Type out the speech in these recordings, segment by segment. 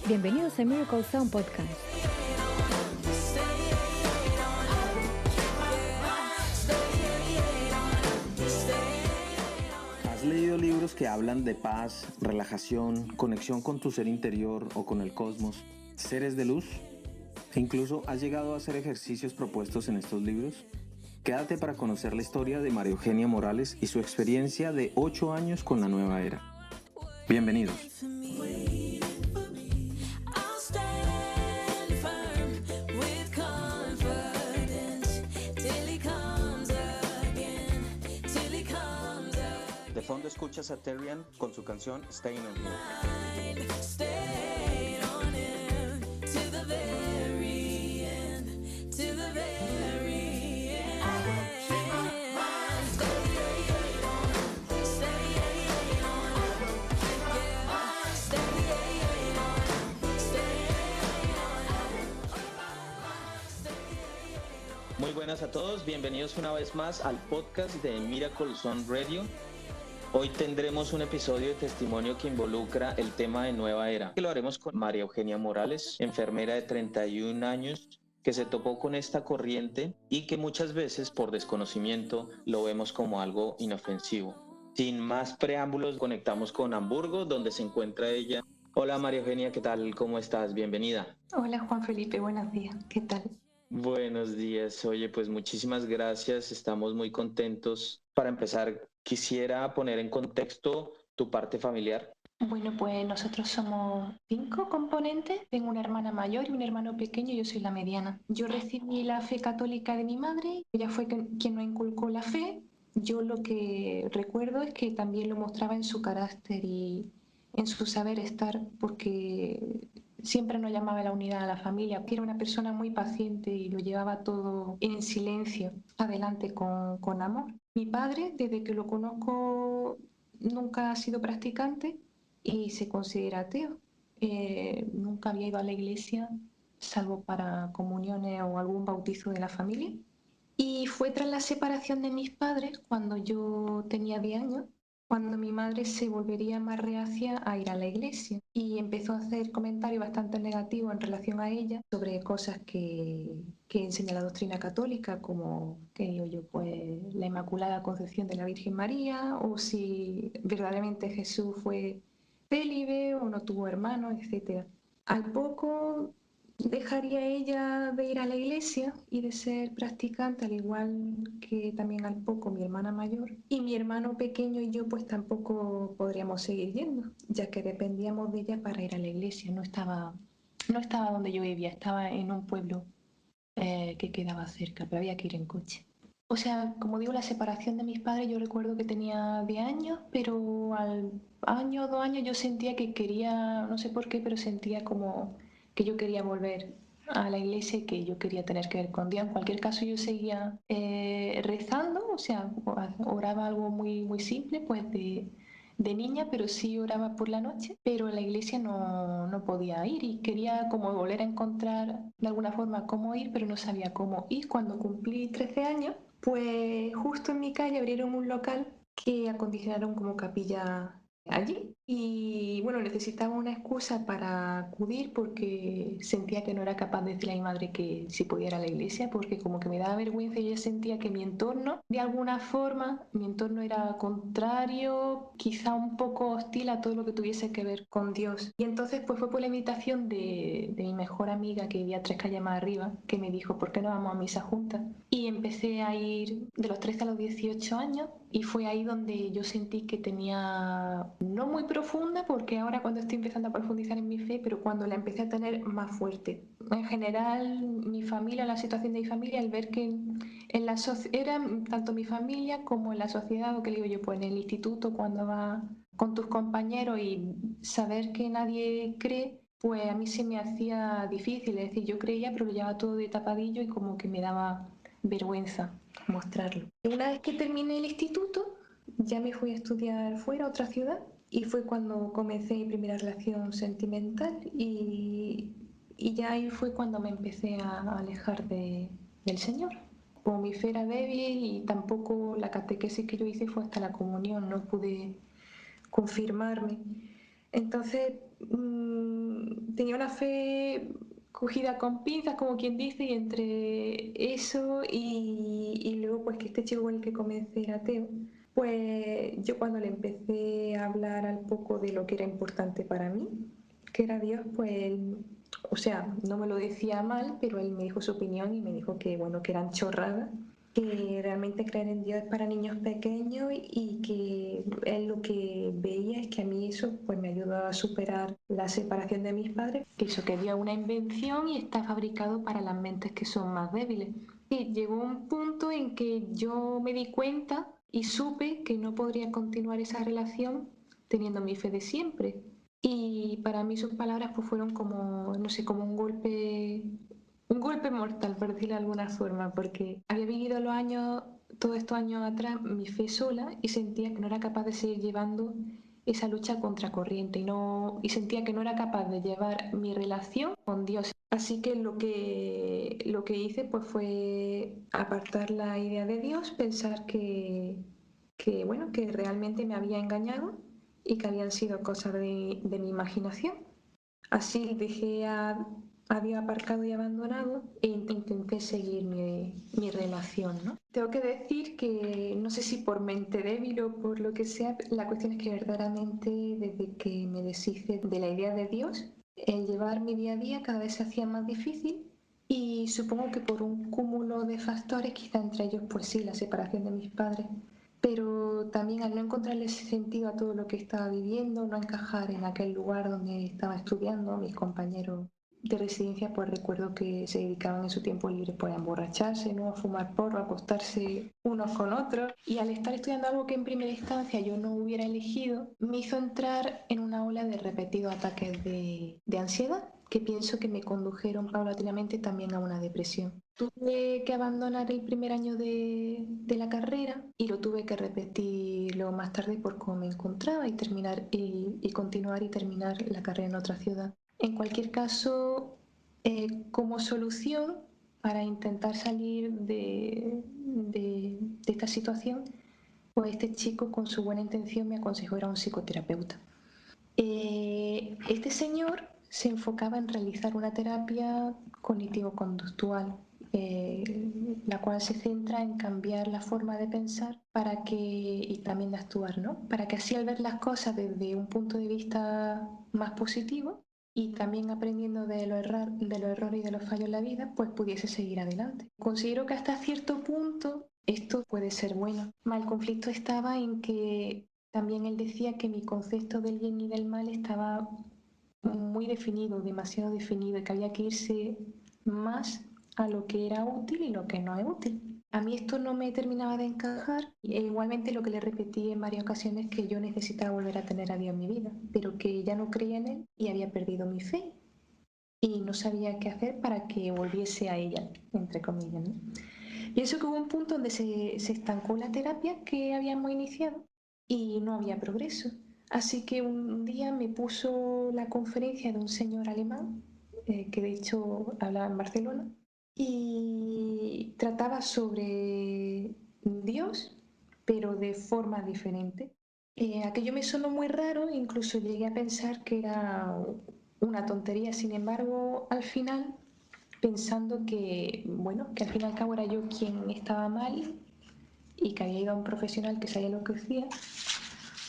Bienvenidos a Miracle Sound Podcast. ¿Has leído libros que hablan de paz, relajación, conexión con tu ser interior o con el cosmos, seres de luz? ¿Incluso has llegado a hacer ejercicios propuestos en estos libros? Quédate para conocer la historia de María Eugenia Morales y su experiencia de 8 años con la nueva era. Bienvenidos. De fondo escuchas a Terrian con su canción Staying on Him. Muy buenas a todos, bienvenidos una vez más al podcast de Miracle Sound Radio. Hoy tendremos un episodio de testimonio que involucra el tema de nueva era. Lo haremos con María Eugenia Morales, enfermera de 31 años, que se topó con esta corriente y que muchas veces por desconocimiento lo vemos como algo inofensivo. Sin más preámbulos, conectamos con Hamburgo, donde se encuentra ella. Hola María Eugenia, ¿qué tal? ¿Cómo estás? Bienvenida. Hola Juan Felipe, buenos días, ¿qué tal? Buenos días, oye, pues muchísimas gracias, estamos muy contentos. Para empezar, quisiera poner en contexto tu parte familiar. Bueno, pues nosotros somos 5 componentes, tengo una hermana mayor y un hermano pequeño, yo soy la mediana. Yo recibí la fe católica de mi madre, ella fue quien nos inculcó la fe. Yo lo que recuerdo es que también lo mostraba en su carácter y en su saber estar, porque siempre nos llamaba la unidad a la familia, que era una persona muy paciente y lo llevaba todo en silencio, adelante con amor. Mi padre, desde que lo conozco, nunca ha sido practicante y se considera ateo. Nunca había ido a la iglesia, salvo para comuniones o algún bautizo de la familia. Y fue tras la separación de mis padres, cuando yo tenía 10 años, cuando mi madre se volvería más reacia a ir a la iglesia y empezó a hacer comentarios bastante negativos en relación a ella sobre cosas que enseña la doctrina católica, como que digo yo, pues la Inmaculada Concepción de la Virgen María, o si verdaderamente Jesús fue célibe o no tuvo hermanos, etc. Al poco dejaría ella de ir a la iglesia y de ser practicante, al igual que también al poco mi hermana mayor. Y mi hermano pequeño y yo pues tampoco podríamos seguir yendo, ya que dependíamos de ella para ir a la iglesia. No estaba donde yo vivía, estaba en un pueblo que quedaba cerca, pero había que ir en coche. O sea, como digo, la separación de mis padres, yo recuerdo que tenía 10 años, pero al año o 2 años yo sentía que quería, no sé por qué, pero sentía como que yo quería volver a la iglesia y que yo quería tener que ver con Dios. En cualquier caso, yo seguía rezando, o sea, oraba algo muy, muy simple, pues de niña, pero sí oraba por la noche, pero a la iglesia no podía ir y quería como volver a encontrar de alguna forma cómo ir, pero no sabía cómo. Y cuando cumplí 13 años, pues justo en mi calle abrieron un local que acondicionaron como capilla allí y bueno, necesitaba una excusa para acudir porque sentía que no era capaz de decirle a mi madre que si podía ir a la iglesia, porque como que me daba vergüenza y yo sentía que mi entorno, de alguna forma, mi entorno era contrario, quizá un poco hostil a todo lo que tuviese que ver con Dios. Y entonces pues fue por la invitación de mi mejor amiga que vivía 3 calles más arriba, que me dijo, ¿por qué no vamos a misa juntas? Y empecé a ir de los 13 a los 18 años y fue ahí donde yo sentí que tenía, no muy profunda, porque ahora cuando estoy empezando a profundizar en mi fe, pero cuando la empecé a tener más fuerte. En general, mi familia, la situación de mi familia, el ver que en la era tanto mi familia como en la sociedad, o que digo yo, pues en el instituto, cuando vas con tus compañeros y saber que nadie cree, pues a mí se me hacía difícil. Es decir, yo creía, pero lo llevaba todo de tapadillo y como que me daba vergüenza mostrarlo. Una vez que terminé el instituto, ya me fui a estudiar fuera, a otra ciudad, y fue cuando comencé mi primera relación sentimental y ya ahí fue cuando me empecé a alejar del Señor. Como mi fe era débil y tampoco la catequesis que yo hice fue hasta la comunión, no pude confirmarme. Entonces tenía una fe cogida con pinzas, como quien dice, y entre eso y luego pues que este chico con el que comencé era ateo, pues yo cuando le empecé a hablar al poco de lo que era importante para mí, que era Dios, pues él, o sea, no me lo decía mal, pero él me dijo su opinión y me dijo que bueno, que eran chorradas, que realmente creer en Dios es para niños pequeños y que él lo que veía es que a mí eso pues me ayudó a superar la separación de mis padres, que eso que Dios es una invención y está fabricado para las mentes que son más débiles. Y llegó un punto en que yo me di cuenta y supe que no podría continuar esa relación teniendo mi fe de siempre. Y para mí sus palabras pues fueron como, no sé, como un golpe mortal, por decirlo de alguna forma, porque había vivido los años, todos estos años atrás, mi fe sola y sentía que no era capaz de seguir llevando esa lucha contracorriente y sentía que no era capaz de llevar mi relación con Dios. Así que lo que hice pues fue apartar la idea de Dios, pensar bueno, que realmente me había engañado y que habían sido cosas de mi imaginación. Así dejé a Dios aparcado y abandonado e intenté seguir mi relación, ¿no? Tengo que decir que no sé si por mente débil o por lo que sea, la cuestión es que verdaderamente desde que me deshice de la idea de Dios, el llevar mi día a día cada vez se hacía más difícil y supongo que por un cúmulo de factores, quizá entre ellos pues sí, la separación de mis padres, pero también al no encontrarle sentido a todo lo que estaba viviendo, no encajar en aquel lugar donde estaba estudiando, mis compañeros de residencia, pues recuerdo que se dedicaban en su tiempo libre pues, a emborracharse, ¿no? A fumar porro, a acostarse unos con otros. Y al estar estudiando algo que en primera instancia yo no hubiera elegido, me hizo entrar en una ola de repetidos ataques de ansiedad que pienso que me condujeron paulatinamente también a una depresión. Tuve que abandonar el primer año de la carrera y lo tuve que repetir luego más tarde por cómo me encontraba y continuar y terminar la carrera en otra ciudad. En cualquier caso, como solución para intentar salir de esta situación, pues este chico con su buena intención me aconsejó ir a un psicoterapeuta. Este señor se enfocaba en realizar una terapia cognitivo-conductual, la cual se centra en cambiar la forma de pensar y también de actuar, ¿no? Para que así al ver las cosas desde un punto de vista más positivo y también aprendiendo de los errores y de los fallos en la vida, pues pudiese seguir adelante. Considero que hasta cierto punto esto puede ser bueno. El conflicto estaba en que también él decía que mi concepto del bien y del mal estaba muy definido, demasiado definido, y que había que irse más a lo que era útil y lo que no es útil. A mí esto no me terminaba de encajar e igualmente lo que le repetí en varias ocasiones que yo necesitaba volver a tener a Dios en mi vida, pero que ya no creía en él y había perdido mi fe y no sabía qué hacer para que volviese a ella, entre comillas, ¿no? Pienso que hubo un punto donde se estancó la terapia que habíamos iniciado y no había progreso. Así que un día me puso la conferencia de un señor alemán, que de hecho hablaba en Barcelona, y trataba sobre Dios, pero de forma diferente. Aquello me sonó muy raro, incluso llegué a pensar que era una tontería. Sin embargo, al final, pensando que, bueno, que al fin y al cabo era yo quien estaba mal y que había ido a un profesional que sabía lo que hacía,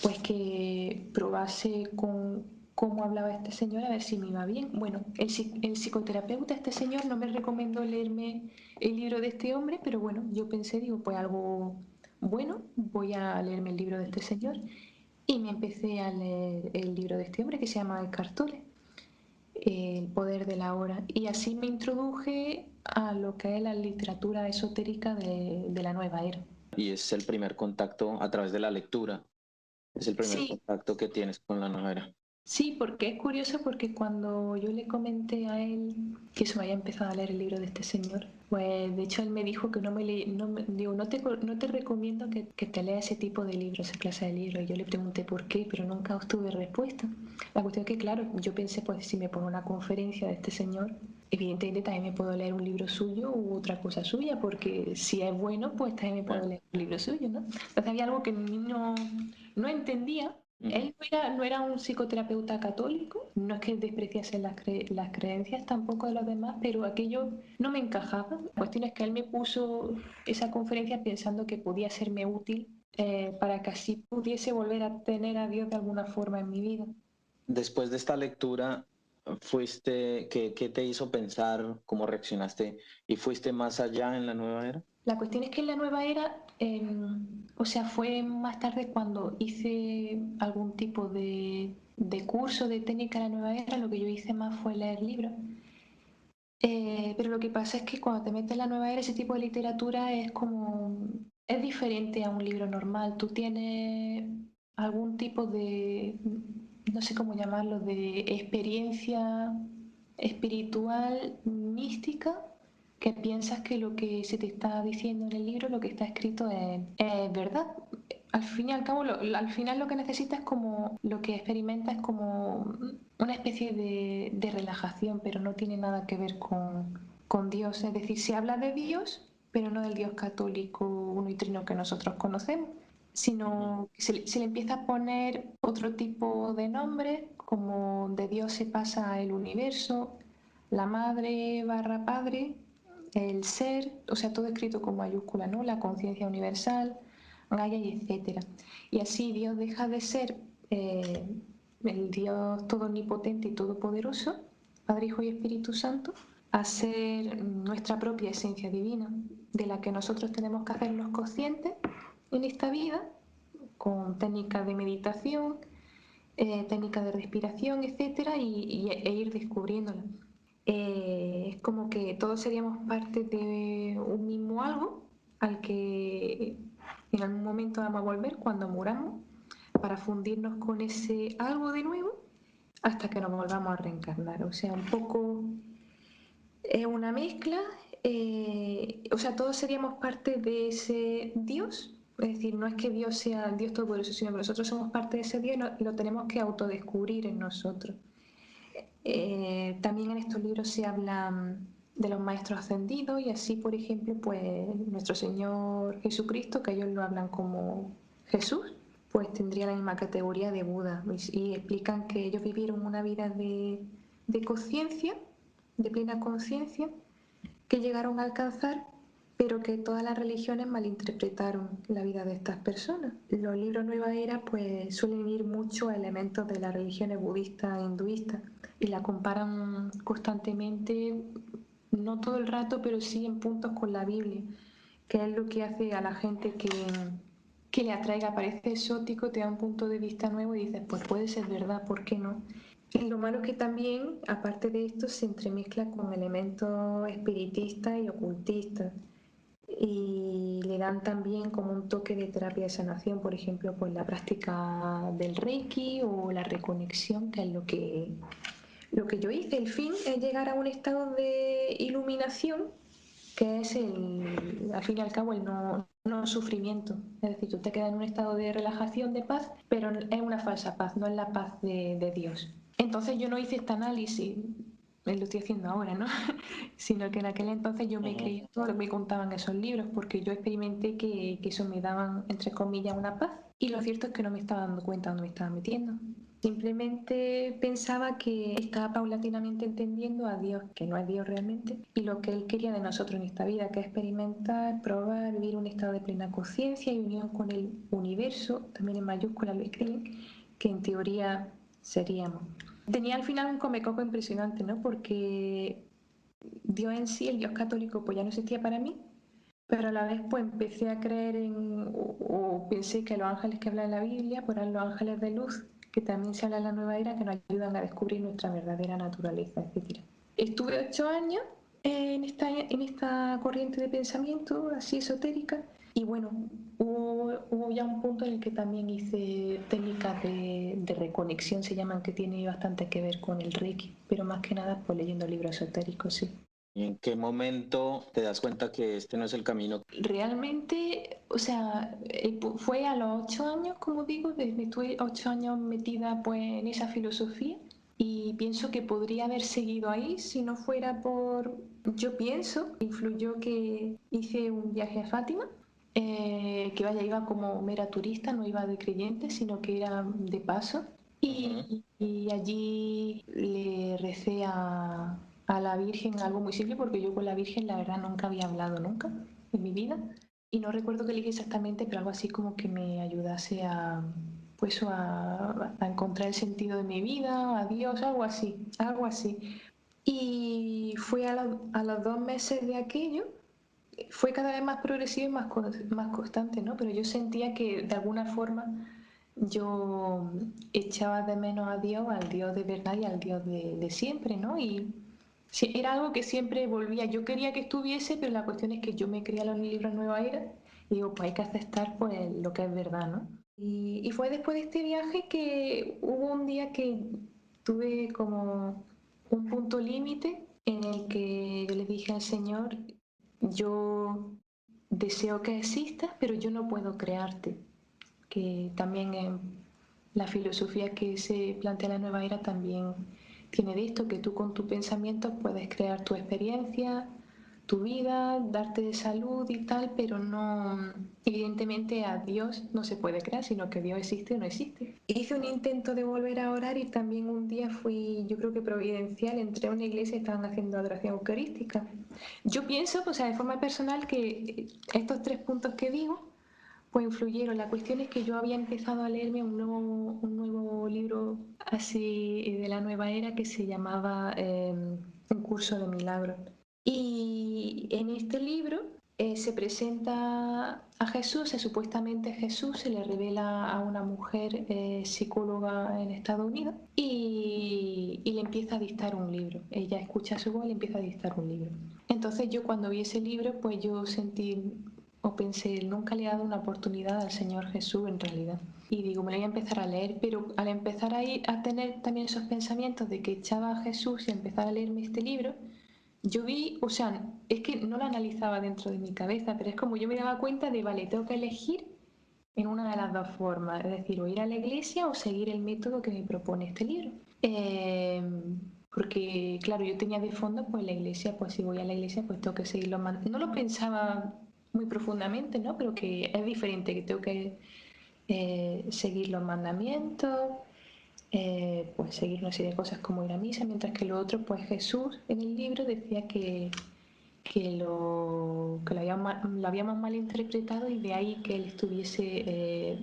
pues que probase con cómo hablaba este señor a ver si me iba bien. Bueno, el psicoterapeuta, este señor, no me recomendó leerme el libro de este hombre, pero bueno, yo pensé, digo, pues algo bueno, voy a leerme el libro de este señor y me empecé a leer el libro de este hombre que se llama Eckhart Tolle, El poder de la hora, y así me introduje a lo que es la literatura esotérica de la nueva era. Y es el primer contacto a través de la lectura, es el primer Sí, contacto que tienes con la nueva era. sí, porque es curioso porque cuando yo le comenté a él que se había empezado a leer el libro de este señor, pues de hecho él me dijo que digo, no te recomiendo que te leas ese tipo de libros, esa clase de libros. Y yo le pregunté por qué, pero nunca obtuve respuesta. La cuestión es que, claro, yo pensé, pues si me pongo una conferencia de este señor, evidentemente también me puedo leer un libro suyo u otra cosa suya, porque si es bueno, pues también me puedo Bueno, leer un libro suyo, ¿no? Entonces había algo que no entendía Ujú. Él no era un psicoterapeuta católico, no es que despreciase las creencias tampoco de los demás, pero aquello no me encajaba. La cuestión es que él me puso esa conferencia pensando que podía serme útil para que así pudiese volver a tener a Dios de alguna forma en mi vida. Después de esta lectura, ¿qué te hizo pensar, cómo reaccionaste y fuiste más allá en la nueva era? La cuestión es que en la nueva era, o sea, fue más tarde cuando hice algún tipo de curso de técnica en la nueva era, lo que yo hice más fue leer libros. Pero lo que pasa es que cuando te metes en la nueva era, ese tipo de literatura es diferente a un libro normal. Tú tienes algún tipo de, no sé cómo llamarlo, de experiencia espiritual, mística, que piensas que lo que se te está diciendo en el libro, lo que está escrito es verdad. Al fin y al cabo, al final lo que necesitas es como, lo que experimentas es como una especie de relajación, pero no tiene nada que ver con Dios. Es decir, se habla de Dios, pero no del Dios católico uno y trino que nosotros conocemos, sino que se le empieza a poner otro tipo de nombre, como de Dios se pasa el universo, la madre barra padre, el ser, o sea, todo escrito con mayúscula, ¿no? La conciencia universal, Gaia y etcétera. Y así Dios deja de ser el Dios todo omnipotente y todopoderoso, Padre, Hijo y Espíritu Santo, a ser nuestra propia esencia divina, de la que nosotros tenemos que hacernos conscientes en esta vida, con técnicas de meditación, técnicas de respiración, etcétera, e ir descubriéndola. Es como que todos seríamos parte de un mismo algo al que en algún momento vamos a volver cuando muramos para fundirnos con ese algo de nuevo hasta que nos volvamos a reencarnar. O sea, un poco es una mezcla, o sea, todos seríamos parte de ese Dios. Es decir, no es que Dios sea el Dios todopoderoso, sino que nosotros somos parte de ese Dios y lo tenemos que autodescubrir en nosotros. También en estos libros se habla de los maestros ascendidos y así, por ejemplo, pues nuestro Señor Jesucristo, que ellos lo hablan como Jesús, pues tendría la misma categoría de Buda y explican que ellos vivieron una vida de conciencia, de plena conciencia, que llegaron a alcanzar, pero que todas las religiones malinterpretaron la vida de estas personas. Los libros Nueva Era pues suelen ir mucho a elementos de las religiones budistas e hinduistas y la comparan constantemente, no todo el rato, pero sí en puntos con la Biblia, que es lo que hace a la gente que le atraiga, parece exótico, te da un punto de vista nuevo y dices, pues puede ser verdad, ¿por qué no? Y lo malo es que también, aparte de esto, se entremezcla con elementos espiritistas y ocultistas y le dan también como un toque de terapia de sanación, por ejemplo, pues la práctica del Reiki o la reconexión, que es lo que yo hice. El fin es llegar a un estado de iluminación que es al fin y al cabo el no sufrimiento. Es decir, tú te quedas en un estado de relajación, de paz, pero es una falsa paz, no es la paz de Dios. Entonces yo no hice este análisis, lo estoy haciendo ahora, ¿no? Sino que en aquel entonces yo me Ujú. creía todo lo que me contaban esos libros, porque yo experimenté que eso me daban, entre comillas, una paz, y lo cierto es que no me estaba dando cuenta dónde me estaba metiendo. Simplemente pensaba que estaba paulatinamente entendiendo a Dios, que no es Dios realmente, y lo que Él quería de nosotros en esta vida, que es experimentar, probar, vivir un estado de plena conciencia y unión con el universo, también en mayúsculas lo escriben, que en teoría seríamos. Tenía al final un comecoco impresionante, ¿no? Porque Dios en sí, el Dios católico, pues ya no existía para mí, pero a la vez pues empecé a creer o pensé que los ángeles que hablan en la Biblia pues eran los ángeles de luz, que también se habla en la nueva era, que nos ayudan a descubrir nuestra verdadera naturaleza, etc. Estuve 8 años en esta corriente de pensamiento así esotérica y bueno, hubo ya un punto en el que también hice técnicas de reconexión, se llaman, que tiene bastante que ver con el Reiki, pero más que nada pues leyendo libros esotéricos, sí. ¿Y en qué momento te das cuenta que este no es el camino? Realmente, o sea, fue a los 8 años, como digo, estuve 8 años metida pues en esa filosofía y pienso que podría haber seguido ahí si no fuera por, yo pienso, influyó que hice un viaje a Fátima que iba como mera turista, no iba de creyente, sino que era de paso. Y allí le recé a la Virgen algo muy simple, porque yo con la Virgen la verdad nunca había hablado nunca en mi vida. Y no recuerdo qué le dije exactamente, pero algo así como que me ayudase pues, a encontrar el sentido de mi vida, a Dios, algo así, algo así. Y fue a los 2 meses de aquello, fue cada vez más progresivo y más constante, ¿no? Pero yo sentía que de alguna forma yo echaba de menos a Dios, al Dios de verdad y al Dios de siempre, ¿no? Y sí, era algo que siempre volvía. Yo quería que estuviese, pero la cuestión es que yo me creía los libros Nueva Era y digo, pues hay que aceptar pues lo que es verdad, ¿no? Y fue después de este viaje que hubo un día que tuve como un punto límite en el que yo le dije al Señor, yo deseo que existas, pero yo no puedo crearte. Que también en la filosofía que se plantea en la nueva era también tiene de esto, que tú con tus pensamientos puedes crear tu experiencia, tu vida, darte de salud y tal, pero no, evidentemente a Dios no se puede crear, sino que Dios existe o no existe. Hice un intento de volver a orar y también un día fui, yo creo que providencial, entré a una iglesia y estaban haciendo adoración eucarística. Yo pienso, o sea, de forma personal, que estos 3 puntos que digo pues influyeron. La cuestión es que yo había empezado a leerme un nuevo libro así de la nueva era que se llamaba Un curso de milagros. Y en este libro se presenta a Jesús, supuestamente Jesús se le revela a una mujer psicóloga en Estados Unidos y le empieza a dictar un libro. Ella escucha su voz y le empieza a dictar un libro. Entonces yo cuando vi ese libro pues yo sentí o pensé, nunca le he dado una oportunidad al Señor Jesús en realidad. Y digo, me lo voy a empezar a leer, pero al empezar a tener también esos pensamientos de que echaba a Jesús y a empezar a leerme este libro, yo vi, o sea, es que no lo analizaba dentro de mi cabeza, pero es como yo me daba cuenta de, vale, tengo que elegir en una de las dos formas, es decir, o ir a la iglesia o seguir el método que me propone este libro. Porque, claro, yo tenía de fondo, pues la iglesia, pues si voy a la iglesia, pues tengo que seguir los mandamientos. No lo pensaba muy profundamente, ¿no? Pero que es diferente, que tengo que seguir los mandamientos, pues seguir una serie de cosas como ir a misa, mientras que lo otro, pues Jesús en el libro decía lo habíamos malinterpretado y de ahí que él estuviese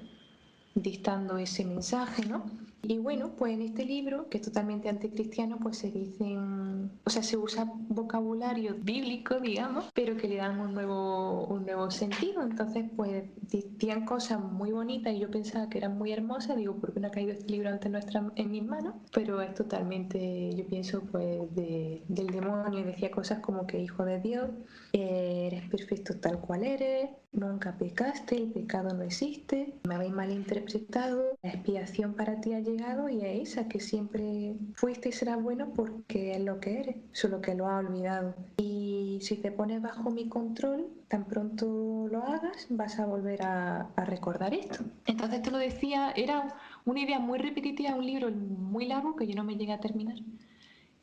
dictando ese mensaje, ¿no? Y bueno, pues en este libro, que es totalmente anticristiano, pues se dicen, o sea, se usa vocabulario bíblico, digamos, pero que le dan un nuevo sentido. Entonces, pues decían cosas muy bonitas y yo pensaba que eran muy hermosas. Digo, ¿por qué no ha caído este libro antes en mis manos? Pero es totalmente, yo pienso, pues del demonio. Y decía cosas como que hijo de Dios, eres perfecto tal cual eres, nunca pecaste, el pecado no existe, me habéis malinterpretado, la expiación para ti ha llegado y es esa, que siempre fuiste y serás bueno porque es lo que eres, solo que lo has olvidado. Y si te pones bajo mi control, tan pronto lo hagas, vas a volver a recordar esto. Entonces te lo decía, era una idea muy repetitiva, un libro muy largo que yo no me llegué a terminar.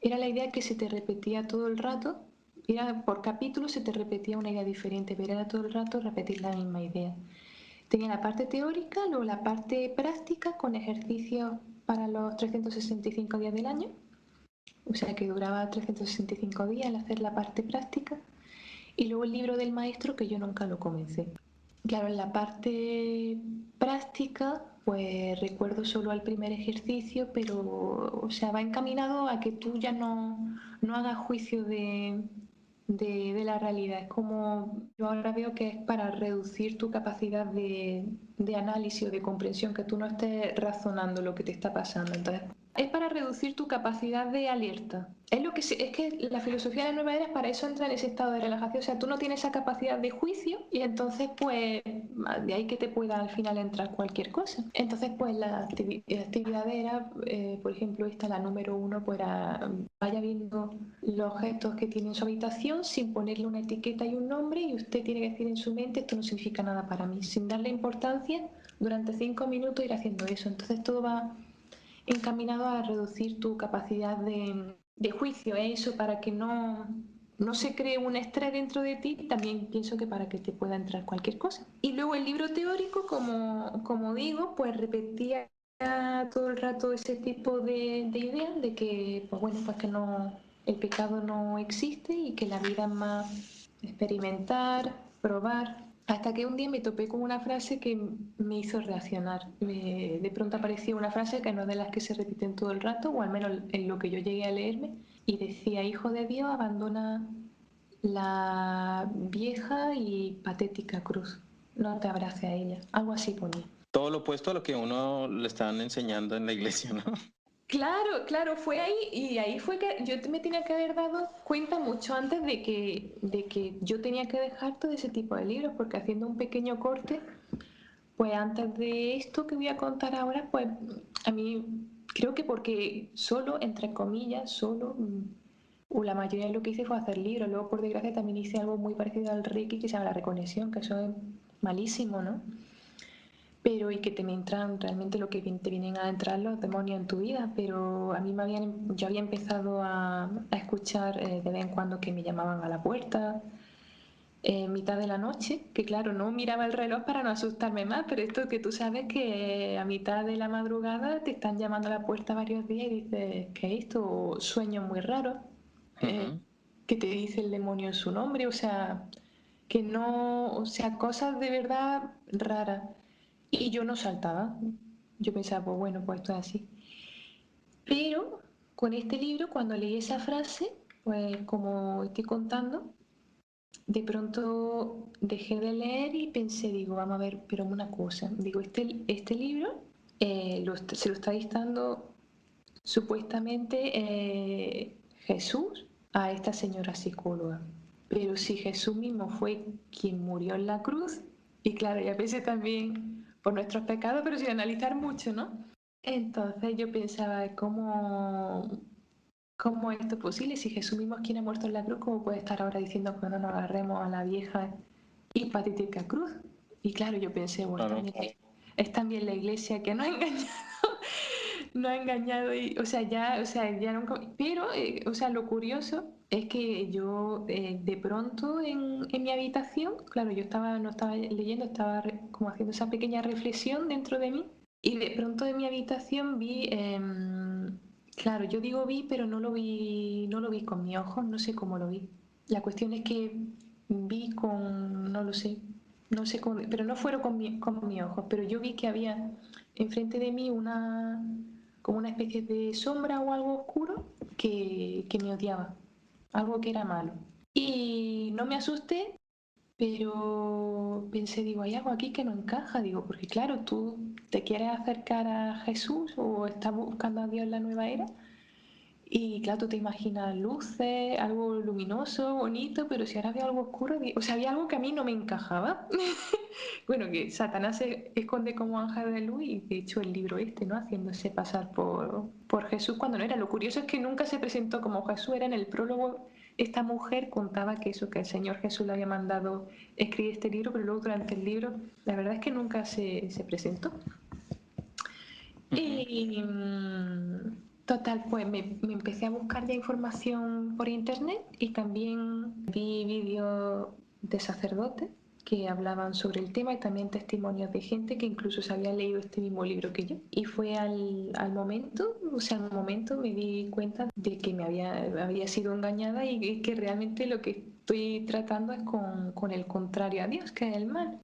Era la idea que se te repetía todo el rato, era por capítulo se te repetía una idea diferente, pero era todo el rato repetir la misma idea. Tenía la parte teórica, luego la parte práctica con ejercicios para los 365 días del año, o sea que duraba 365 días al hacer la parte práctica, y luego el libro del maestro que yo nunca lo comencé. Claro, en la parte práctica, pues recuerdo solo al primer ejercicio, pero, o sea, va encaminado a que tú ya no hagas juicio de la realidad. Es como, yo ahora veo que es para reducir tu capacidad de análisis o de comprensión, que tú no estés razonando lo que te está pasando. Entonces, es para reducir tu capacidad de alerta. Es que la filosofía de la nueva era es para eso entra en ese estado de relajación. O sea, tú no tienes esa capacidad de juicio y entonces, pues, de ahí que te pueda al final entrar cualquier cosa. Entonces, pues, la actividad era, por ejemplo, esta, la número 1, pues era, vaya viendo los objetos que tiene en su habitación sin ponerle una etiqueta y un nombre y usted tiene que decir en su mente, esto no significa nada para mí, sin darle importancia, durante 5 minutos ir haciendo eso. Entonces, todo va encaminado a reducir tu capacidad de juicio, eso para que no no se cree un estrés dentro de ti, también pienso que para que te pueda entrar cualquier cosa. Y luego el libro teórico, como digo, pues repetía todo el rato ese tipo de ideas de que, pues bueno, pues que no, el pecado no existe y que la vida es más experimentar, probar. Hasta que un día me topé con una frase que me hizo reaccionar. De pronto apareció una frase que no es de las que se repiten todo el rato, o al menos en lo que yo llegué a leerme, y decía: Hijo de Dios, abandona la vieja y patética cruz, no te abrace a ella. Algo así ponía. Todo lo opuesto a lo que uno le están enseñando en la iglesia, ¿no? Claro, claro, fue ahí, y ahí fue que yo me tenía que haber dado cuenta mucho antes de que yo tenía que dejar todo ese tipo de libros, porque haciendo un pequeño corte, pues antes de esto que voy a contar ahora, pues a mí creo que porque solo, entre comillas, solo, o la mayoría de lo que hice fue hacer libros. Luego, por desgracia, también hice algo muy parecido al Reiki, que se llama la reconexión, que eso es malísimo, ¿no? Pero y que te entran realmente lo que te vienen a entrar los demonios en tu vida. Pero a mí yo había empezado a escuchar de vez en cuando que me llamaban a la puerta, mitad de la noche, que claro, no miraba el reloj para no asustarme más, pero esto que tú sabes que a mitad de la madrugada te están llamando a la puerta varios días y dices: ¿qué es esto? O sueños muy raros, Ujú. que te dice el demonio en su nombre, o sea, que no, o sea, cosas de verdad raras. Y yo no saltaba, yo pensaba, pues bueno, pues esto es así. Pero con este libro, cuando leí esa frase, pues como estoy contando, de pronto dejé de leer y pensé, digo, vamos a ver, pero una cosa, digo, este libro se lo está dictando supuestamente Jesús a esta señora psicóloga. Pero si Jesús mismo fue quien murió en la cruz, y claro, ya pensé también por nuestros pecados, pero sin analizar mucho, ¿no? Entonces yo pensaba, ¿cómo es esto posible? Si Jesús mismo es quien ha muerto en la cruz, ¿cómo puede estar ahora diciendo que no nos agarremos a la vieja y patética cruz? Y claro, yo pensé, bueno, Claro. es también la iglesia que nos ha engañado, no ha engañado, y, o sea, ya nunca. Pero, o sea, lo curioso es que yo de pronto en mi habitación, claro, no estaba leyendo, estaba como haciendo esa pequeña reflexión dentro de mí, y de pronto en mi habitación vi, claro, yo digo vi, pero no lo vi con mis ojos, no sé cómo lo vi. La cuestión es que vi con, no lo sé, no sé cómo, pero no fueron con mis ojos, pero yo vi que había enfrente de mí como una especie de sombra o algo oscuro que me odiaba, algo que era malo. Y no me asusté, pero pensé, digo, hay algo aquí que no encaja, digo, porque claro, tú te quieres acercar a Jesús o estás buscando a Dios en la nueva era, y claro, tú te imaginas luces, algo luminoso, bonito, pero si ahora veo algo oscuro, o sea, había algo que a mí no me encajaba. Bueno, que Satanás se esconde como ángel de luz, y de hecho el libro este, ¿no? Haciéndose pasar por Jesús cuando no era. Lo curioso es que nunca se presentó como Jesús, era en el prólogo. Esta mujer contaba que eso, que el Señor Jesús le había mandado escribir este libro, pero luego durante el libro, la verdad es que nunca se presentó. Ujú. Y total, pues me empecé a buscar ya información por internet, y también vi vídeos de sacerdotes que hablaban sobre el tema, y también testimonios de gente que incluso se había leído este mismo libro que yo. Y fue al momento, o sea, al momento me di cuenta de que había sido engañada, y que realmente lo que estoy tratando es con el contrario a Dios, que es el mal.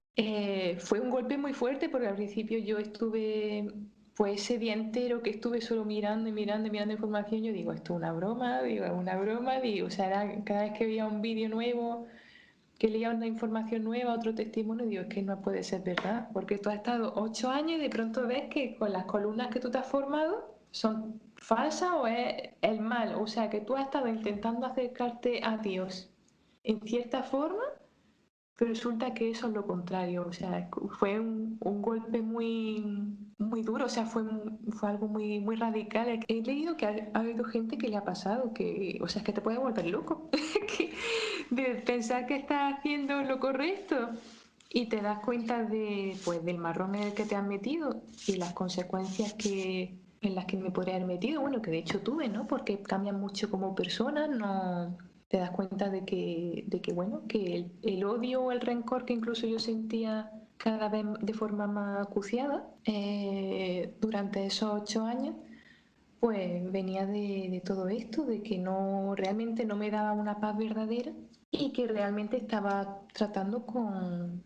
Fue un golpe muy fuerte, porque al principio yo estuve, pues ese día entero que estuve solo mirando y mirando y mirando información, yo digo, esto es una broma, digo, es una broma, digo, o sea, cada vez que veía un vídeo nuevo, que leía una información nueva, otro testimonio, digo, es que no puede ser verdad, porque tú has estado 8 años y de pronto ves que con las columnas que tú te has formado son falsas o es el mal, o sea, que tú has estado intentando acercarte a Dios en cierta forma, pero resulta que eso es lo contrario, o sea, fue un golpe muy duro, o sea, fue algo muy radical. He leído que ha habido gente que le ha pasado, o sea, es que te puede volver loco, de pensar que estás haciendo lo correcto, y te das cuenta pues, del marrón en el que te has metido y las consecuencias en las que me podría haber metido, bueno, que de hecho tuve, ¿no? Porque cambian mucho como persona, no, te das cuenta de que bueno, que el odio o el rencor que incluso yo sentía cada vez de forma más acuciada durante esos 8 años, pues venía de todo esto, de que no realmente no me daba una paz verdadera y que realmente estaba tratando con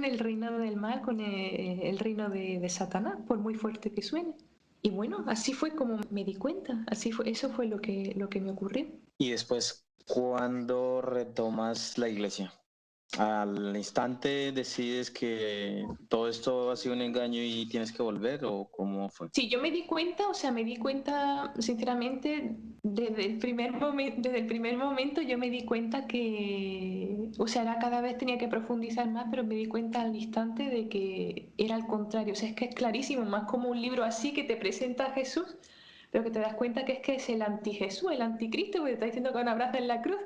el reino del mal, con el reino de Satanás, por muy fuerte que suene. Y bueno, así fue como me di cuenta, eso fue lo que me ocurrió. Y después, ¿cuándo retomas la iglesia? ¿Al instante decides que todo esto ha sido un engaño y tienes que volver o cómo fue? Sí, yo me di cuenta, o sea, me di cuenta, sinceramente, desde el primer momento yo me di cuenta que, o sea, era cada vez tenía que profundizar más, pero me di cuenta al instante de que era al contrario, o sea, es que es clarísimo, más como un libro así que te presenta a Jesús, pero que te das cuenta que es el anti-Jesús, el anticristo, porque te está diciendo que van a abrazar en la cruz.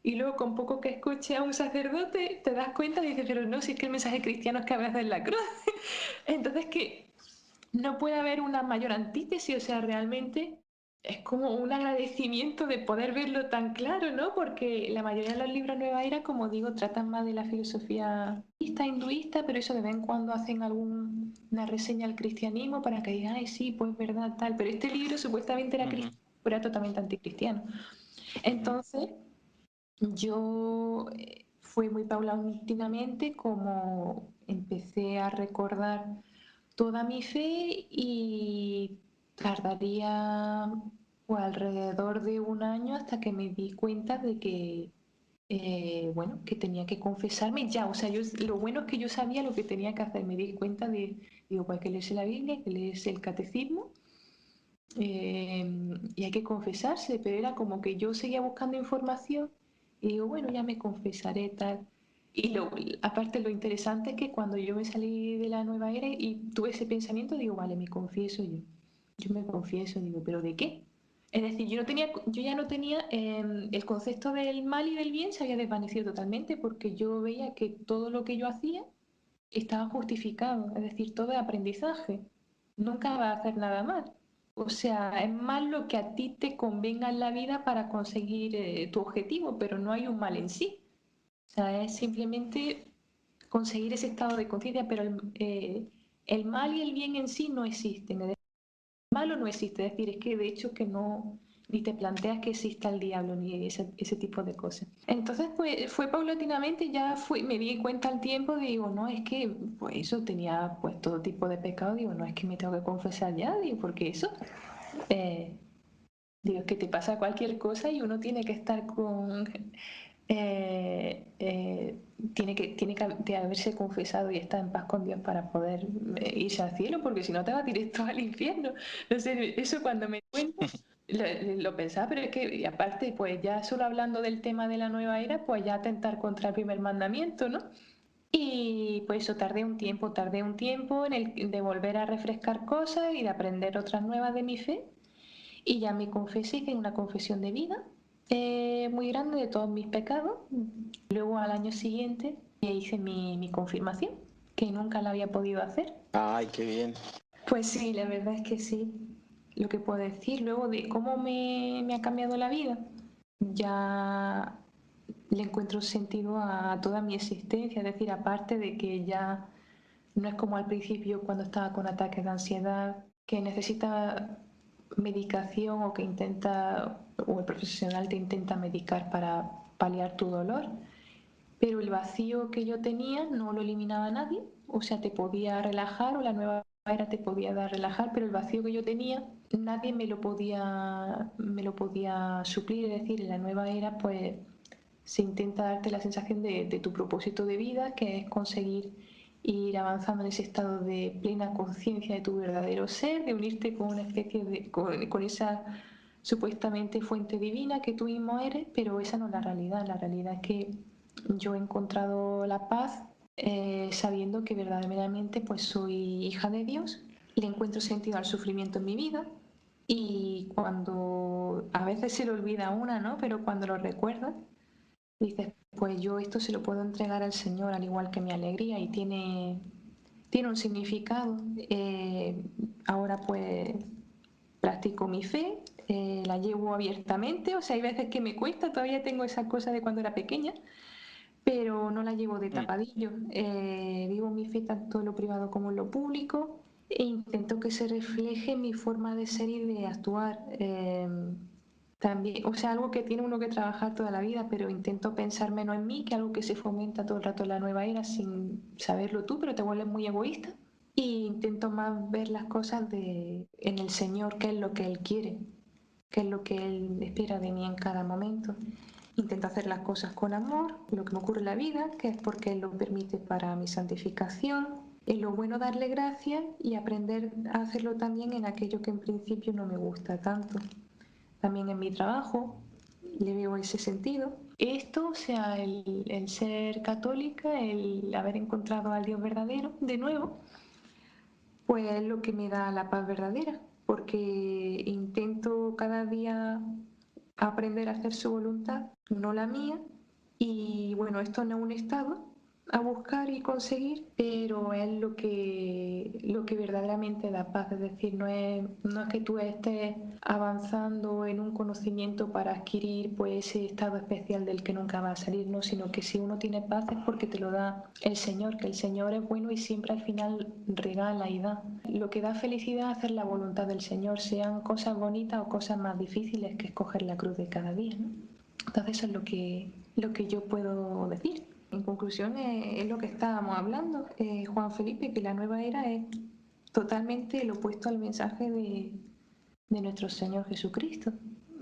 Y luego, con poco que escuche a un sacerdote, te das cuenta y dices, pero no, si es que el mensaje cristiano es que abrazas en la cruz. Entonces, que no puede haber una mayor antítesis, o sea, realmente es como un agradecimiento de poder verlo tan claro, ¿no? Porque la mayoría de los libros Nueva Era, como digo, tratan más de la filosofía hinduista, pero eso de vez en cuando hacen alguna reseña al cristianismo para que digan, ay, sí, pues verdad, tal. Pero este libro supuestamente era cristiano, pero era totalmente anticristiano. Entonces, yo fue muy paulatinamente como empecé a recordar toda mi fe y tardaría pues, alrededor de un año hasta que me di cuenta de que, bueno, que tenía que confesarme ya. O sea, lo bueno es que yo sabía lo que tenía que hacer. Me di cuenta digo, pues hay que leerse la Biblia, hay que leerse el catecismo y hay que confesarse, pero era como que yo seguía buscando información y digo, bueno, ya me confesaré tal. Y aparte lo interesante es que cuando yo me salí de la nueva era y tuve ese pensamiento, digo, vale, me confieso yo. Yo me confieso, digo, ¿pero de qué? Es decir, yo ya no tenía el concepto del mal y del bien se había desvanecido totalmente porque yo veía que todo lo que yo hacía estaba justificado, es decir, todo es aprendizaje. Nunca va a hacer nada mal. O sea, es mal lo que a ti te convenga en la vida para conseguir tu objetivo, pero no hay un mal en sí. O sea, es simplemente conseguir ese estado de conciencia, pero el mal y el bien en sí no existen. El malo no existe, es decir, es que de hecho que no, ni te planteas que exista el diablo ni ese tipo de cosas. Entonces, pues fue paulatinamente, me di cuenta al tiempo, digo, no, es que pues eso tenía pues todo tipo de pecado, digo, no es que me tengo que confesar ya, digo, porque eso, eh, digo, es que te pasa cualquier cosa y uno tiene que estar eh, eh, tiene que de haberse confesado y estar en paz con Dios para poder irse al cielo, porque si no te va directo al infierno. No sé, eso cuando me cuento lo pensaba, pero es que y aparte, pues ya solo hablando del tema de la nueva era, pues ya atentar contra el primer mandamiento, ¿no? Y pues eso tardé un tiempo de volver a refrescar cosas y de aprender otras nuevas de mi fe. Y ya me confesé, que es una confesión de vida muy grande de todos mis pecados. Luego al año siguiente hice mi confirmación, que nunca la había podido hacer. Ay, qué bien. Pues sí, la verdad es que sí. Lo que puedo decir luego de cómo me ha cambiado la vida, ya le encuentro sentido a toda mi existencia. Es decir, aparte de que ya no es como al principio cuando estaba con ataques de ansiedad, que necesita medicación o el profesional te intenta medicar para paliar tu dolor, pero el vacío que yo tenía no lo eliminaba nadie, o sea, te podía relajar o la nueva era te podía dar relajar, pero el vacío que yo tenía nadie me lo podía suplir, es decir, en la nueva era pues se intenta darte la sensación de tu propósito de vida, que es conseguir ir avanzando en ese estado de plena conciencia de tu verdadero ser, de unirte con una especie con esa supuestamente fuente divina que tú mismo eres, pero esa no es la realidad. La realidad es que yo he encontrado la paz sabiendo que verdaderamente pues soy hija de Dios, le encuentro sentido al sufrimiento en mi vida y cuando a veces se le olvida a una, ¿no? Pero cuando lo recuerda, dices, pues yo esto se lo puedo entregar al Señor al igual que mi alegría y tiene un significado. Ahora pues practico mi fe, la llevo abiertamente, o sea, hay veces que me cuesta, todavía tengo esa cosa de cuando era pequeña, pero no la llevo de tapadillo. Vivo mi fe tanto en lo privado como en lo público e intento que se refleje mi forma de ser y de actuar. También, o sea, algo que tiene uno que trabajar toda la vida, pero intento pensar menos en mí, que algo que se fomenta todo el rato en la nueva era sin saberlo tú, pero te vuelves muy egoísta. Y intento más ver las cosas en el Señor, qué es lo que Él quiere, qué es lo que Él espera de mí en cada momento. Intento hacer las cosas con amor, lo que me ocurre en la vida, que es porque Él lo permite para mi santificación. Es lo bueno darle gracias y aprender a hacerlo también en aquello que en principio no me gusta tanto. También en mi trabajo le veo ese sentido. Esto, o sea, el ser católica, el haber encontrado al Dios verdadero de nuevo, pues es lo que me da la paz verdadera, porque intento cada día aprender a hacer su voluntad, no la mía, y bueno, esto no es un estado a buscar y conseguir, pero es lo que verdaderamente da paz, es decir, no es que tú estés avanzando en un conocimiento para adquirir pues ese estado especial del que nunca va a salir, no, sino que si uno tiene paz es porque te lo da el Señor, que el Señor es bueno y siempre al final regala y da. Lo que da felicidad es hacer la voluntad del Señor, sean cosas bonitas o cosas más difíciles que escoger la cruz de cada día, ¿no? Entonces eso es lo que yo puedo decir. En conclusión, es lo que estábamos hablando, Juan Felipe, que la nueva era es totalmente el opuesto al mensaje de nuestro Señor Jesucristo.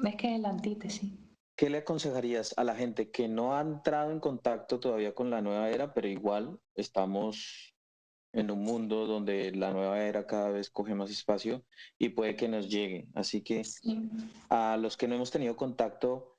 Es que es la antítesis. ¿Qué le aconsejarías a la gente que no ha entrado en contacto todavía con la nueva era, pero igual estamos en un mundo donde la nueva era cada vez coge más espacio y puede que nos llegue? Así que Sí. a los que no hemos tenido contacto,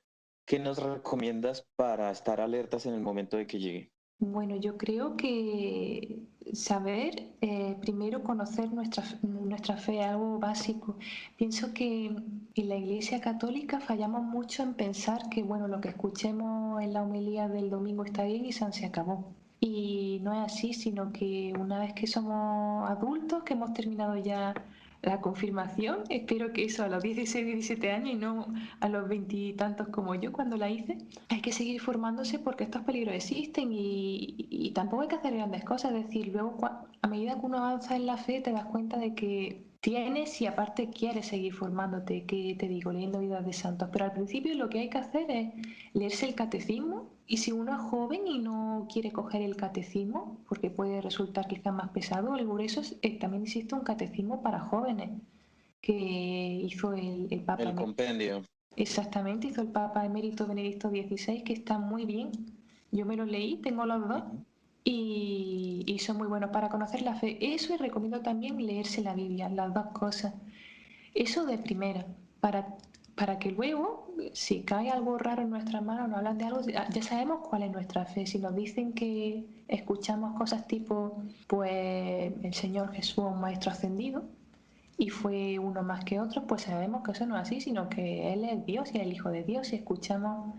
¿qué nos recomiendas para estar alertas en el momento de que llegue? Bueno, yo creo que saber, primero conocer nuestra fe, algo básico. Pienso que en la Iglesia Católica fallamos mucho en pensar que, bueno, lo que escuchemos en la homilía del domingo está bien y se acabó. Y no es así, sino que una vez que somos adultos, que hemos terminado ya la confirmación, espero que eso a los 16, 17 años y no a los 20 y tantos como yo cuando la hice, hay que seguir formándose porque estos peligros existen y tampoco hay que hacer grandes cosas. Es decir, luego a medida que uno avanza en la fe te das cuenta de que tienes y aparte quieres seguir formándote, que te digo, leyendo vidas de santos. Pero al principio lo que hay que hacer es leerse el catecismo y si uno es joven y no quiere coger el catecismo, porque puede resultar quizás más pesado, el grueso también existe un catecismo para jóvenes que hizo el Papa. El compendio. Exactamente, hizo el Papa emérito Benedicto XVI, que está muy bien. Yo me lo leí, tengo los dos y son muy buenos para conocer la fe. Eso y recomiendo también leerse la Biblia, las dos cosas. Eso de primera, para que luego, si cae algo raro en nuestras manos, nos hablan de algo, ya sabemos cuál es nuestra fe. Si nos dicen que escuchamos cosas tipo, pues el Señor Jesús, un maestro ascendido, y fue uno más que otro, pues sabemos que eso no es así, sino que Él es Dios y es el Hijo de Dios. Si escuchamos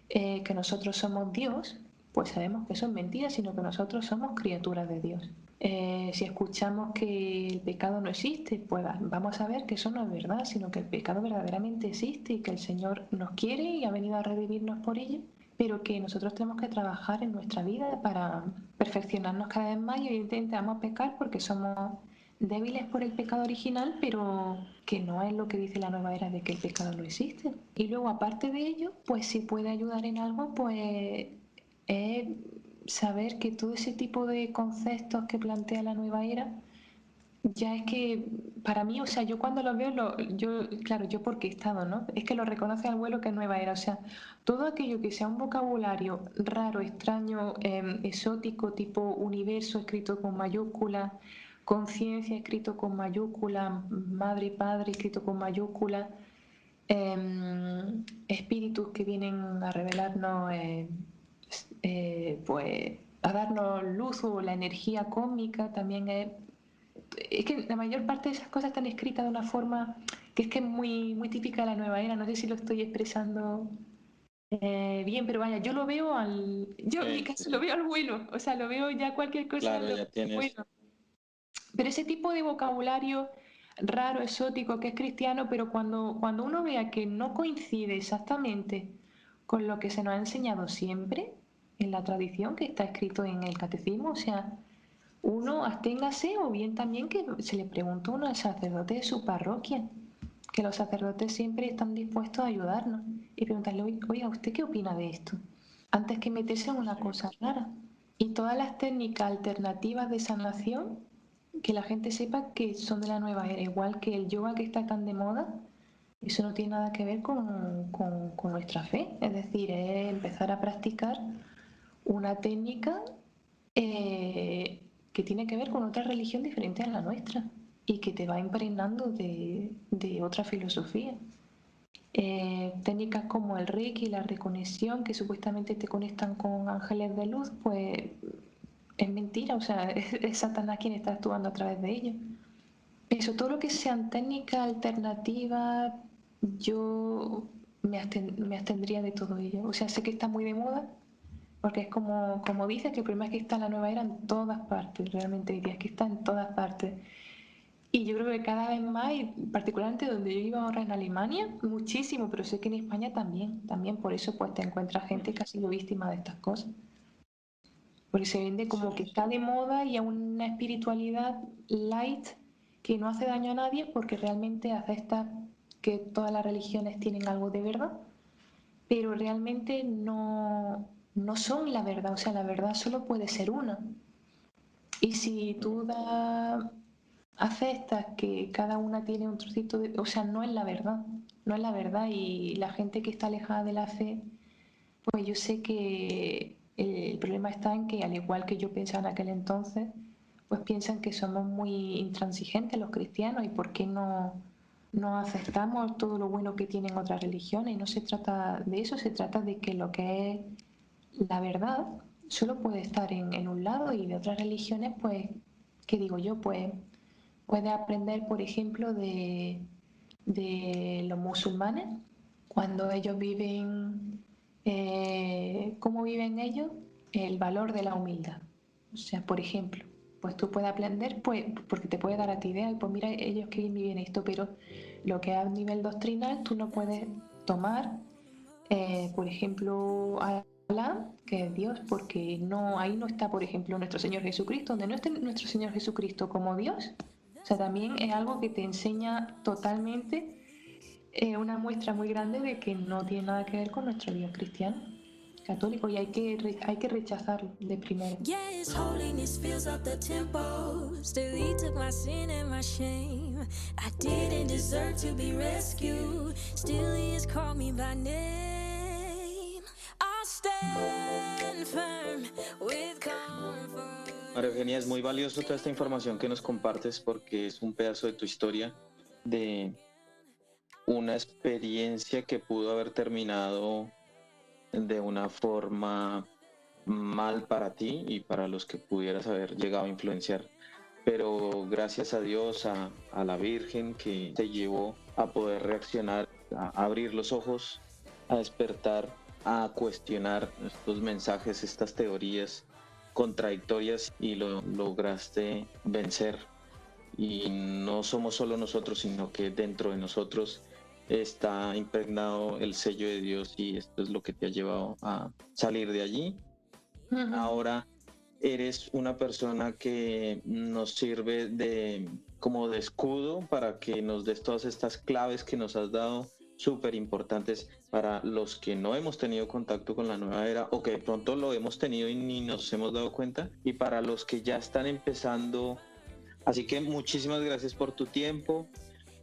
que nosotros somos Dios, pues sabemos que eso es mentira, sino que nosotros somos criaturas de Dios. Si escuchamos que el pecado no existe, pues vamos a ver que eso no es verdad, sino que el pecado verdaderamente existe y que el Señor nos quiere y ha venido a redimirnos por ello, pero que nosotros tenemos que trabajar en nuestra vida para perfeccionarnos cada vez más y evidentemente vamos a pecar porque somos débiles por el pecado original, pero que no es lo que dice la nueva era de que el pecado no existe. Y luego, aparte de ello, pues si puede ayudar en algo, pues es saber que todo ese tipo de conceptos que plantea la nueva era, ya es que para mí, o sea, yo cuando lo veo, claro, yo porque he estado, ¿no? Es que lo reconoce al vuelo que es nueva era, o sea, todo aquello que sea un vocabulario raro, extraño, exótico, tipo universo escrito con mayúsculas, conciencia escrito con mayúsculas, madre y padre escrito con mayúsculas, espíritus que vienen a revelarnos, pues a darnos luz o la energía cósmica también es que la mayor parte de esas cosas están escritas de una forma que es muy, muy típica de la nueva era. No sé si lo estoy expresando bien, pero vaya, yo lo veo yo en mi Sí, sí, caso lo sí. veo al vuelo, o sea, lo veo ya cualquier cosa Claro, lo ya tienes. bueno. Pero ese tipo de vocabulario raro, exótico, que es cristiano, pero cuando uno vea que no coincide exactamente con lo que se nos ha enseñado siempre en la tradición que está escrito en el catecismo, o sea, uno absténgase, o bien también que se le pregunte uno al sacerdote de su parroquia, que los sacerdotes siempre están dispuestos a ayudarnos, y preguntarle, oiga, ¿usted qué opina de esto? Antes que meterse en una cosa rara. Y todas las técnicas alternativas de sanación, que la gente sepa que son de la nueva era, igual que el yoga que está tan de moda, eso no tiene nada que ver con nuestra fe, es decir, es empezar a practicar una técnica que tiene que ver con otra religión diferente a la nuestra y que te va impregnando de otra filosofía. Técnicas como el Reiki y la reconexión, que supuestamente te conectan con ángeles de luz, pues es mentira, o sea, es Satanás quien está actuando a través de ellos. Eso, todo lo que sean técnicas alternativas, yo me abstendría de todo ello. O sea, sé que está muy de moda, porque es como dices, que el problema es que está en la nueva era en todas partes, realmente diría, es que está en todas partes. Y yo creo que cada vez más, y particularmente donde yo iba ahora en Alemania, muchísimo, pero sé que en España también por eso pues te encuentras gente que ha sido víctima de estas cosas. Porque se vende como que está de moda y a una espiritualidad light que no hace daño a nadie, porque realmente acepta que todas las religiones tienen algo de verdad, pero realmente no son la verdad, o sea, la verdad solo puede ser una. Y si tú aceptas que cada una tiene un trocito de... O sea, no es la verdad, no es la verdad, y la gente que está alejada de la fe, pues yo sé que el problema está en que, al igual que yo pensaba en aquel entonces, pues piensan que somos muy intransigentes los cristianos, y por qué no aceptamos todo lo bueno que tienen otras religiones. Y no se trata de eso, se trata de que lo que es la verdad solo puede estar en un lado, y de otras religiones, pues, ¿qué digo yo? Pues puede aprender, por ejemplo, de los musulmanes, cuando ellos viven, cómo viven ellos, el valor de la humildad. O sea, por ejemplo, pues tú puedes aprender, pues, porque te puede dar a ti idea, y pues mira ellos que bien viven esto, pero lo que es a nivel doctrinal tú no puedes tomar, por ejemplo, a Alá, que es Dios, porque no, ahí no está, por ejemplo, nuestro Señor Jesucristo. Donde no esté nuestro Señor Jesucristo como Dios, o sea, también es algo que te enseña totalmente, una muestra muy grande de que no tiene nada que ver con nuestro Dios cristiano, católico, y hay que rechazarlo de primero. Yeah, his holiness fills up the tempo. Still he took my sin and my shame. I didn't deserve to be rescued. Still he has called me by name. I'll stand firm with comfort. María Eugenia, es muy valioso toda esta información que nos compartes, porque es un pedazo de tu historia, de una experiencia que pudo haber terminado de una forma mal para ti y para los que pudieras haber llegado a influenciar. Pero gracias a Dios, a la Virgen, que te llevó a poder reaccionar, a abrir los ojos, a despertar, a cuestionar estos mensajes, estas teorías contradictorias, y lo lograste vencer. Y no somos solo nosotros, sino que dentro de nosotros está impregnado el sello de Dios, y esto es lo que te ha llevado a salir de allí. Uh-huh. Ahora eres una persona que nos sirve como de escudo para que nos des todas estas claves que nos has dado, súper importantes para los que no hemos tenido contacto con la nueva era, o que de pronto lo hemos tenido y ni nos hemos dado cuenta, y para los que ya están empezando. Así que muchísimas gracias por tu tiempo,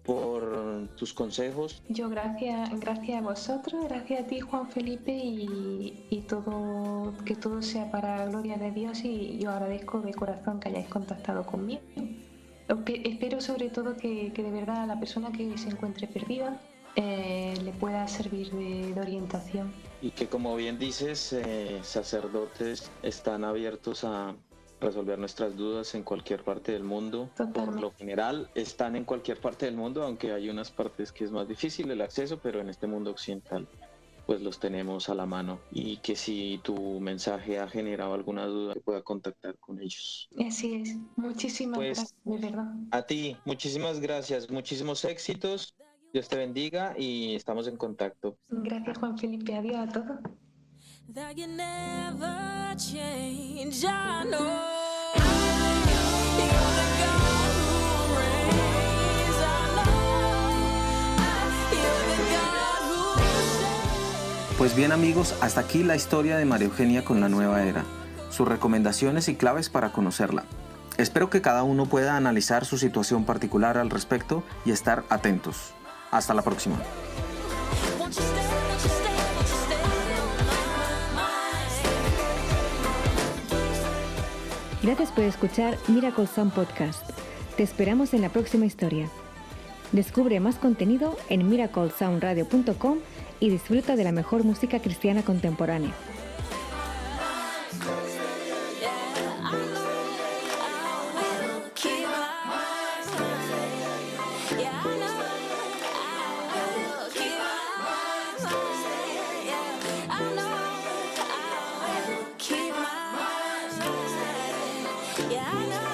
por tus consejos. Yo gracias a vosotros, gracias a ti, Juan Felipe, y todo, que todo sea para la gloria de Dios, y yo agradezco de corazón que hayáis contactado conmigo. Espero sobre todo que de verdad a la persona que se encuentre perdida le pueda servir de orientación. Y que, como bien dices, sacerdotes están abiertos a resolver nuestras dudas en cualquier parte del mundo. Totalmente. Por lo general están en cualquier parte del mundo, aunque hay unas partes que es más difícil el acceso, pero en este mundo occidental pues los tenemos a la mano y que si tu mensaje ha generado alguna duda, pueda contactar con ellos. Así es. Muchísimas Pues gracias, de verdad. a ti, muchísimas gracias, muchísimos éxitos, Dios te bendiga y estamos en contacto. Gracias, Juan Felipe. Adiós a todos. That you never change. I know you're the God who reigns. I know you're the God who saves. Pues bien amigos, hasta aquí la historia de María Eugenia con la nueva era, sus recomendaciones y claves para conocerla. Espero que cada uno pueda analizar su situación particular al respecto y estar atentos. Hasta la próxima. Won't you stay, won't you stay, won't you stay on my mind? Gracias por escuchar Miracle Sound Podcast. Te esperamos en la próxima historia. Descubre más contenido en miraclesoundradio.com y disfruta de la mejor música cristiana contemporánea. Yeah, I know.